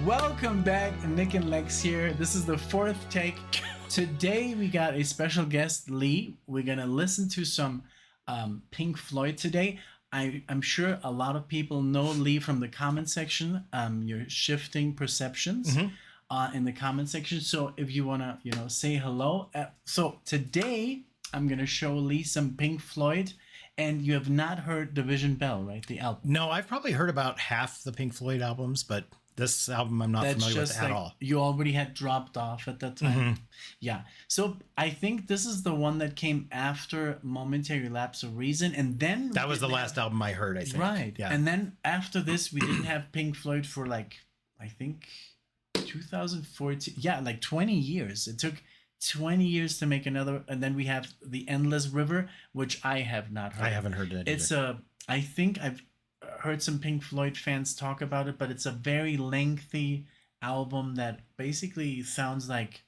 Welcome back, NicknLex here. This is the fourth take. Today we got a special guest, Lee. We're gonna listen to some Pink Floyd today. I'm sure a lot of people know Lee from the comment section. You're shifting perceptions in the comment section. So if you wanna, say hello. So today I'm gonna show Lee some Pink Floyd. And you have not heard Division Bell, right? The album. No, I've probably heard about half the Pink Floyd albums, but this album I'm not familiar with at all. You already had dropped off at that time. Yeah. So I think this is the one that came after Momentary Lapse of Reason. And then... That was the last album I heard, I think. Right. Yeah. And then after this, we didn't have Pink Floyd for I think 2014. Yeah, 20 years. It took 20 years to make another, and then we have The Endless River, which I have not heard. I haven't heard it either. I think I've heard some Pink Floyd fans talk about it, but it's a very lengthy album that basically sounds like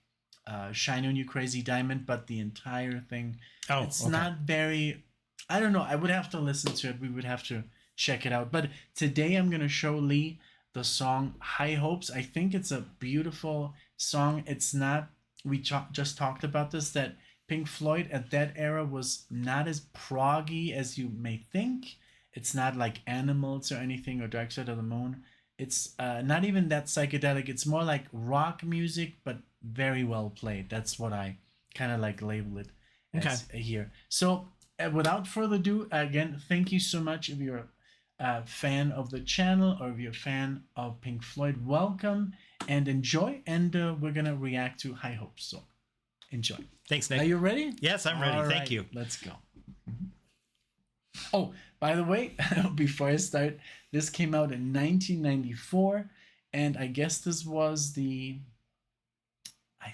Shine On You Crazy Diamond, but the entire thing. It's not very, I don't know, I would have to listen to it. We would have to check it out. But today I'm going to show Lee the song High Hopes. I think it's a beautiful song. It's not, we just talked about this, that Pink Floyd at that era was not as proggy as you may think. It's not like Animals or anything or Dark Side of the Moon. It's not even that psychedelic. It's more like rock music, but very well played. That's what I kind of label it as here. So without further ado, again, thank you so much. If you're a fan of the channel or if you're a fan of Pink Floyd, welcome and enjoy. And we're going to react to High Hopes. So enjoy. Thanks, Nick. Are you ready? Yes, I'm ready. Thank you. Let's go. Oh, by the way, before I start, this came out in 1994, and I guess this was the,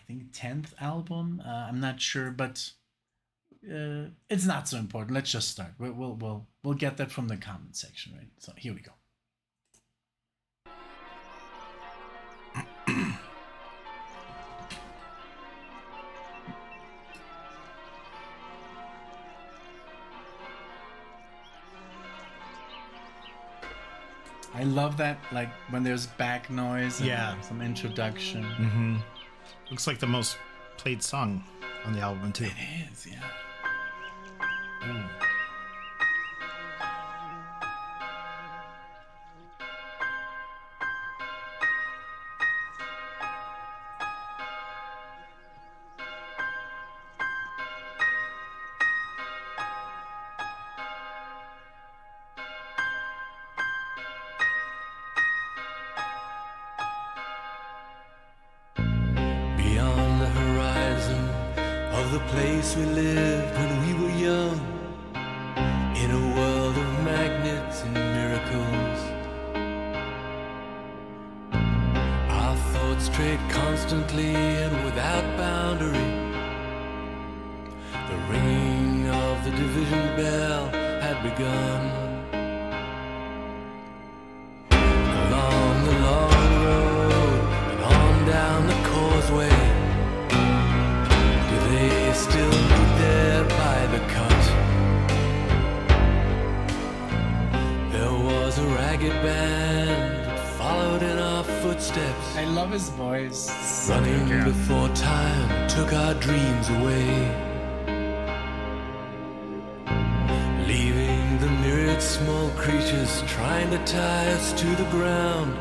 10th album. I'm not sure, but it's not so important. Let's just start. We'll get that from the comment section, right? So here we go. I love that, when there's back noise and some introduction. Looks like the most played song on the album, too. It is, yeah. The place we lived when we were young, in a world of magnets and miracles. Our thoughts strayed constantly and without boundary. The ringing of the division bell had begun. Along the long road and on down the causeway, still meet there by the cut. There was a ragged band that followed in our footsteps. I love his voice. Running before time took our dreams away, leaving the myriad small creatures trying to tie us to the ground,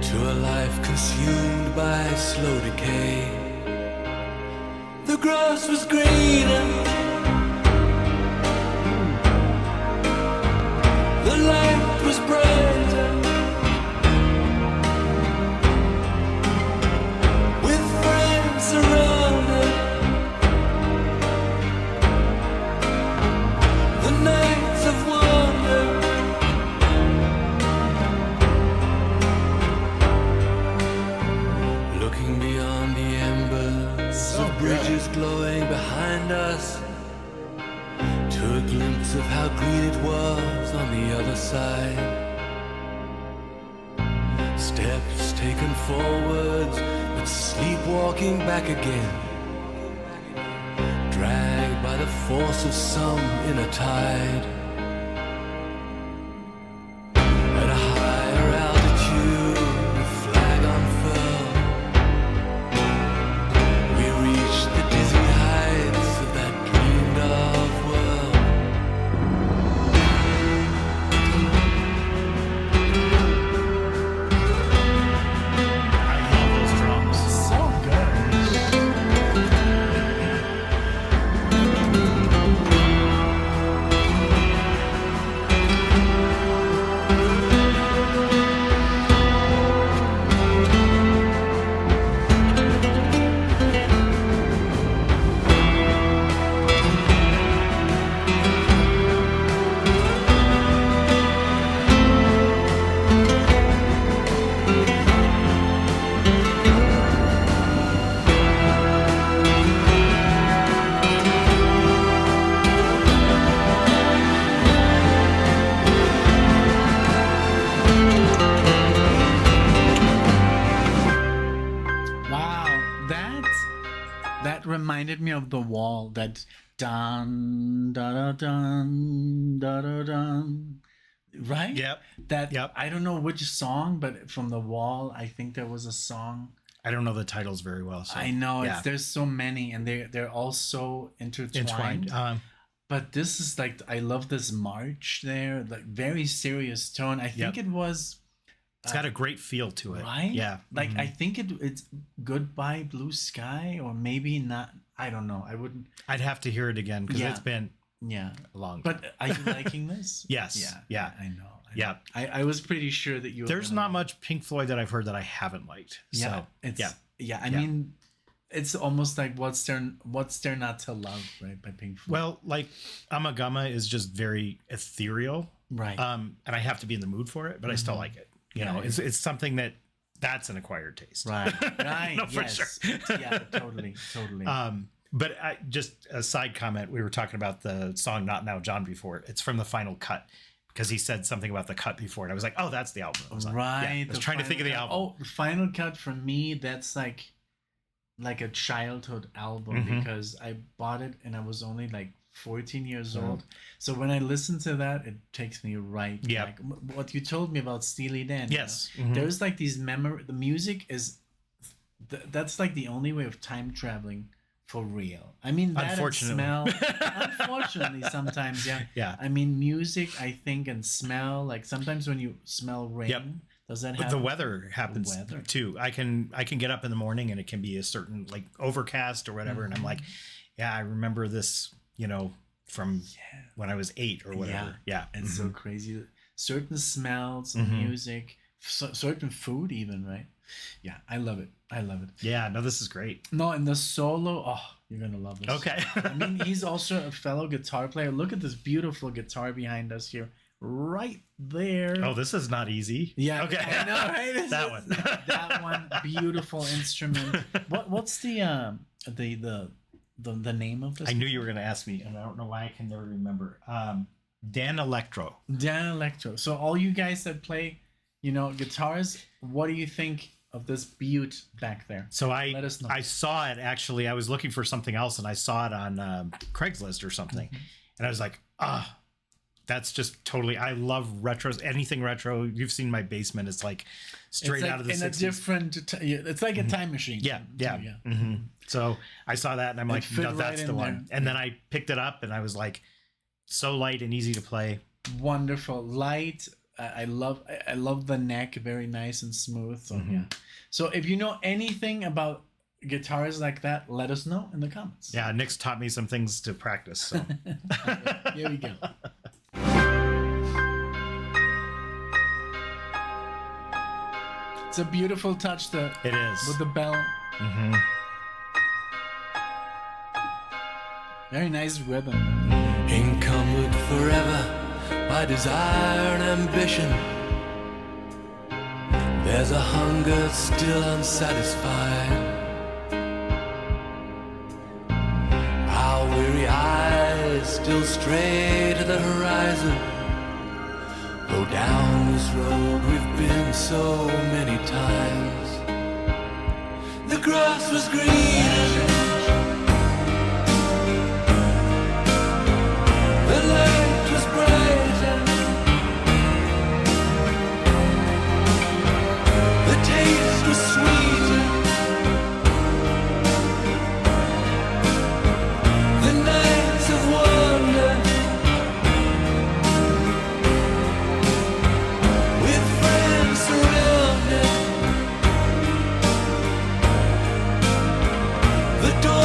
to a life consumed by slow decay. The grass was greener, the light was brighter, with friends around us. The nights of wonder, looking beyond the embers of bridges glowing behind us, to a glimpse of how green it was on the other side. Steps taken forwards, but sleepwalking back again, dragged by the force of some inner tide. At a higher altitude, we reminded me of The Wall. That dun da da dun da da dun. Right? Yep. That Yep. I don't know which song, but from The Wall, I think there was a song. I don't know the titles very well. So I know yeah. there's so many, and they're all so intertwined. But this is like, I love this march there, like very serious tone. I think it was. It's got a great feel to it, right? Yeah. Like I think it's Goodbye Blue Sky, or maybe not. I don't know. I wouldn't. I'd have to hear it again because it's been a long time. But are you liking this? Yes. Yeah. I know. Yeah. I was pretty sure that you. There's not much Pink Floyd that I've heard that I haven't liked. Yeah. So, I mean, it's almost like what's there not to love, right? By Pink Floyd. Well, like Amagama is just very ethereal, right? And I have to be in the mood for it, but I still like it. You know, it's something that's an acquired taste, right? Right. No, for sure. Yeah, totally. But just a side comment, we were talking about the song "Not Now, John" before. It's from the final cut because he said something about the cut before, and I was like, "Oh, that's the album." I was like, right. I was trying to think of the album. Oh, the Final Cut for me, that's like a childhood album because I bought it and I was only like 14 years old. So when I listen to that, it takes me right back. What you told me about Steely Dan. Yes. You know? There's like these the music is that's like the only way of time traveling for real. I mean, that unfortunately. And smell. Unfortunately, sometimes, yeah. I mean, music, I think, and smell. Like sometimes when you smell rain, does that happen? The weather happens too. I can get up in the morning and it can be a certain like overcast or whatever, and I'm like, yeah, I remember this, you know, from when I was 8 or whatever. Yeah, it's so crazy. Certain smells, music, certain food, even, right? Yeah, I love it. Yeah, no, this is great. No, and the solo, oh, you're gonna love this. Okay. I mean, he's also a fellow guitar player. Look at this beautiful guitar behind us here, right there. Oh, this is not easy. Yeah. Okay. I know, right? That one. That one, beautiful instrument. What's the name of this? I knew you were gonna ask me, and I don't know why I can never remember. Dan Electro. Dan Electro. So all you guys that play, you know, guitars, what do you think of this butte back there? So Let us know. I saw it actually. I was looking for something else, and I saw it on Craigslist or something, and I was like, that's just totally. I love retros. Anything retro. You've seen my basement. It's like straight out of the 60s. In a different. It's like a time machine. Yeah. So I saw that, and I'm like, no, that's the one. And then I picked it up, and I was like, so light and easy to play. Wonderful, light. I love the neck, very nice and smooth. So So if you know anything about guitars like that, let us know in the comments. Yeah, Nick's taught me some things to practice. So. Here we go. It's a beautiful touch. It is with the bell. Very nice rhythm. Encumbered forever by desire and ambition, there's a hunger still unsatisfied. Our weary eyes still stray to the horizon, though down this road we've been so many times. The grass was green, the light was brighter, the taste was sweeter, the nights of wonder, with friends surrounded, the door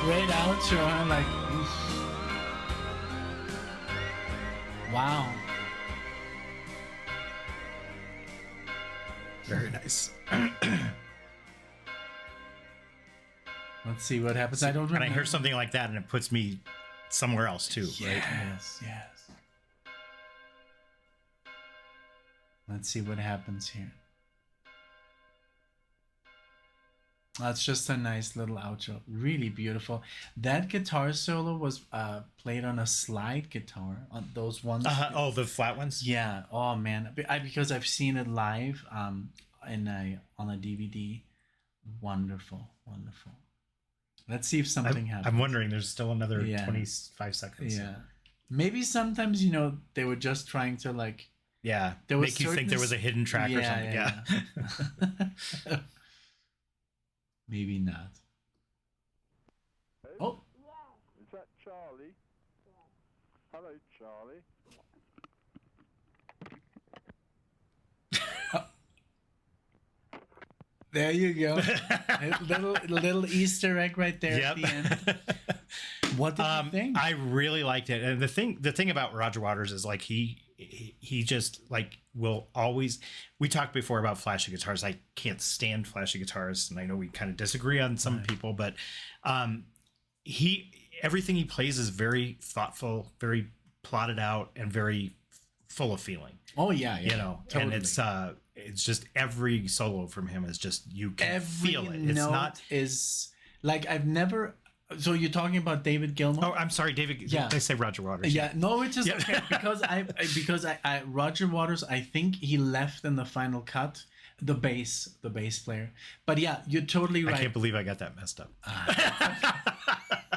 Great outro. I'm like, oof. Wow. Very nice. Let's see what happens. I don't remember. And I hear something like that, and it puts me somewhere else too, right? Yes, yes. Let's see what happens here. That's just a nice little outro. Really beautiful. That guitar solo was played on a slide guitar, on those ones. Oh, the flat ones? Yeah. Oh man, because I've seen it live on a DVD. Wonderful, wonderful. Let's see if something happens. I'm wondering. There's still another 25 seconds. Yeah. Maybe sometimes they were just trying to like. Yeah. There was make you think there was a hidden track or something. Yeah. Maybe not. Oh. Is that Charlie? Hello, Charlie. There you go. little Easter egg right there at the end. What did you think? I really liked it, and the thing about Roger Waters is like he just like will always. We talked before about flashy guitars. I can't stand flashy guitars, and I know we kind of disagree on some people, but everything he plays is very thoughtful, very plotted out, and very full of feeling. Oh yeah, totally. And it's just every solo from him is just you can feel it. It's not is like I've never. So you're talking about David Gilmour? Oh, I'm sorry, David. Yeah, they say Roger Waters. Yeah, no, it's just okay because I Roger Waters. I think he left in the final cut. The bass player. But yeah, you're totally right. I can't believe I got that messed up.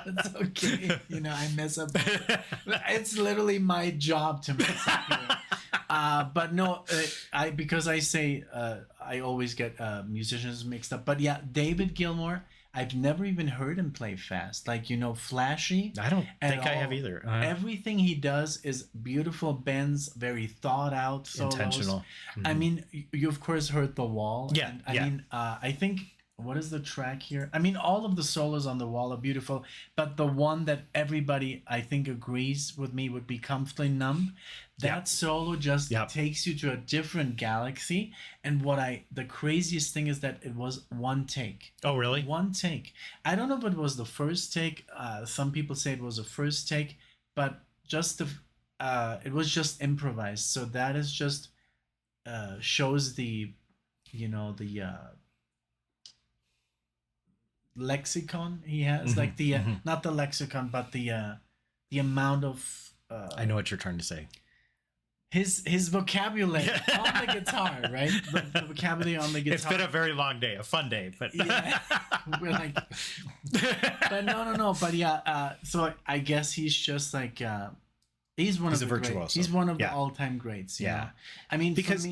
That's okay. I mess up. It's literally my job to mess up. But no, because I say I always get musicians mixed up. But yeah, David Gilmour. I've never even heard him play fast, like flashy. I don't think I have either. Everything he does is beautiful bends, very thought out, solos. Intentional. Mm-hmm. I mean, you of course heard The Wall. Yeah. And, I mean, I think what is the track here? I mean, all of the solos on The Wall are beautiful, but the one that everybody I think agrees with me would be Comfortably Numb. That solo just takes you to a different galaxy. And the craziest thing is that it was one take. Oh, really? One take. I don't know if it was the first take. Some people say it was the first take, but it was just improvised. So that is just shows the lexicon he has, like the not the lexicon, but the amount of I know what you're trying to say. His vocabulary on the guitar, right? The vocabulary on the guitar. It's been a very long day, a fun day, but yeah, we're like, but no. But yeah, so I guess he's just like he's a virtuoso. Greats. He's one of the all-time greats. Yeah, I mean, because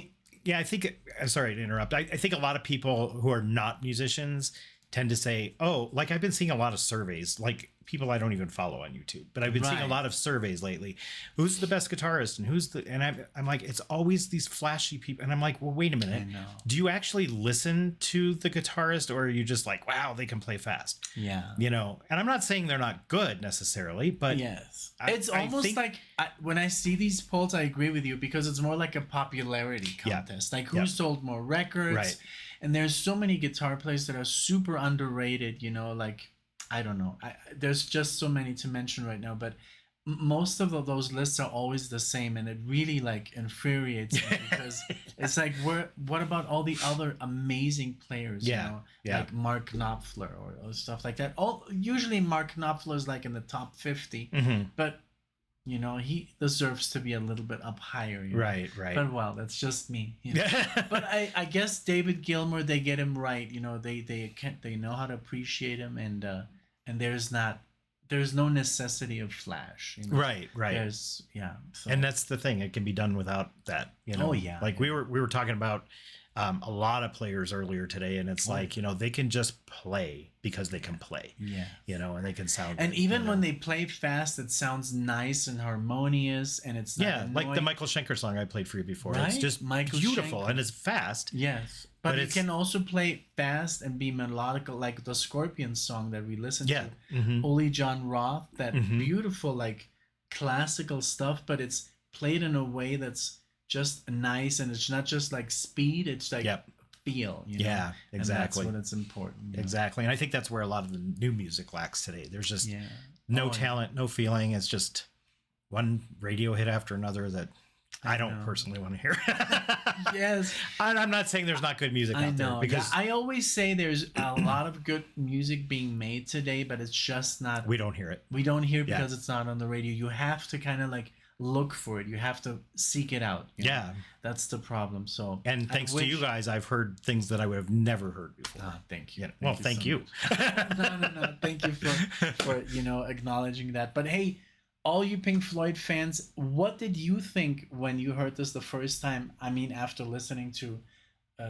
I think. I'm sorry to interrupt. I think a lot of people who are not musicians tend to say, oh, like I've been seeing a lot of surveys, like people I don't even follow on YouTube, but I've been seeing a lot of surveys lately. Who's the best guitarist and I'm like, it's always these flashy people. And I'm like, well, wait a minute. Do you actually listen to the guitarist, or are you just like, wow, they can play fast? Yeah. And I'm not saying they're not good necessarily, but yes, it's almost like when I see these polls, I agree with you, because it's more like a popularity contest. Like who sold more records? Right. And there's so many guitar players that are super underrated, like, I don't know. There's just so many to mention right now, but most of those lists are always the same, and it really like infuriates me because it's like, what about all the other amazing players? Like Mark Knopfler or stuff like that. Usually Mark Knopfler is like in the top 50, but he deserves to be a little bit up higher. Right. But well, that's just me. But I guess David Gilmour, they get him right. They know how to appreciate him, and there's no necessity of flash. Right. There's so. And that's the thing; it can be done without that. Oh yeah. Like we were talking about a lot of players earlier today, and it's like, you know, they can just play because they can play. Yeah. You know, and they can sound And good, even you know? when they play fast, it sounds nice and harmonious, and it's not like the annoying. Michael Schenker song I played for you before. Right? It's just Michael beautiful Schenker. and it's fast. Yes, but But you it's- can also play fast and be melodical, like the Scorpions song that we listened Yeah. to. Mhm. Ole John Roth, that Mhm. beautiful, like classical stuff, but it's played in a way that's just nice, and it's not just like speed, it's like Yep. feel. You know? Yeah, exactly. And that's when it's important. you know? Exactly. And I think that's where a lot of the new music lacks today. There's just Yeah. no Oh, yeah. talent, no feeling. It's just one radio hit after another that I don't know. personally want to hear. Yes. And I'm not saying there's not good music I out there know. because I always say there's a lot of good music being made today, but it's just not. we don't hear it. We don't hear Yeah. because it's not on the radio. You have to kind of like look for it. You have to seek it out. you know? Yeah. That's the problem. So And I thanks to you wish- guys, I've heard things that I would have never heard before. Ah, thank you. Yeah. Well, thank you. so much. No. Thank you for acknowledging that. But hey, all you Pink Floyd fans, what did you think when you heard this the first time? I mean, after listening to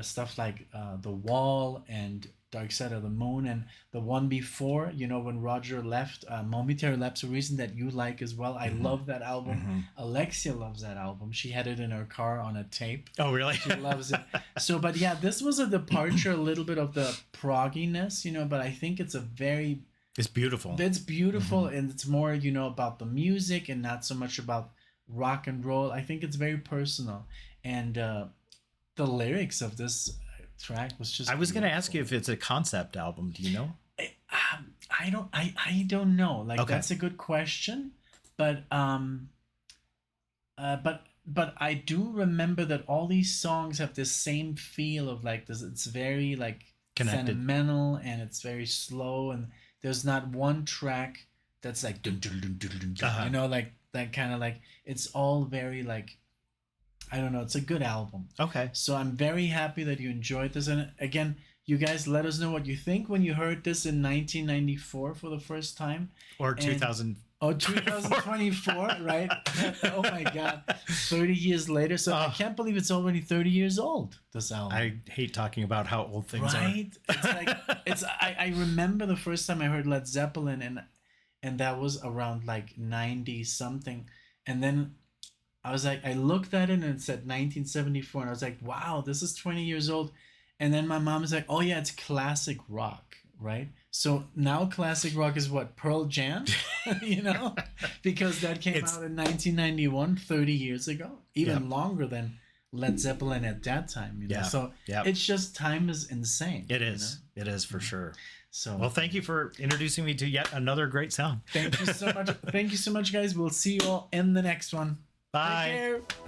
stuff like The Wall and Dark Side of the Moon and the one before, when Roger left, Momentary Lapse of Reason, that you like as well. I love that album. Alexia loves that album. She had it in her car on a tape. Oh, really? She loves it. So, but yeah, this was a departure, a little bit of the progginess, but I think it's It's beautiful. it's beautiful, and it's more, about the music and not so much about rock and roll. I think it's very personal. And the lyrics of this track was just I was going to ask you beautiful. if it's a concept album. Do you know? I don't know. Like, Okay. that's a good question, but I do remember that all these songs have this same feel of like this. It's very like Connected. sentimental, and it's very slow, and there's not one track that's like dun, dun, dun, dun, dun, dun, Uh-huh. like that kind of like, it's all very like, I don't know. It's a good album. Okay. So I'm very happy that you enjoyed this. And again, you guys let us know what you think when you heard this in 1994 for the first time. Or And- 2000. Oh, 2024, right? Oh my God. 30 years later. So I Oh. can't believe it's already 30 years old, this album. I hate talking about how old things Right? It's like, I remember the first time I heard Led Zeppelin, and that was around like 90 something. And then I was like, I looked at it and it said 1974, and I was like, wow, this is 20 years old. And then my mom was like, oh yeah, it's classic rock, right? So now classic rock is what, Pearl Jam, because that came It's- out in 1991, 30 years ago, even Yep. longer than Led Zeppelin at that time. Yeah. So Yep. it's just, time is insane. It is. It is for sure. So Well, thank you for introducing me to yet another great sound. thank you so much. Thank you so much, guys. We'll see you all in the next one. Bye. Take care.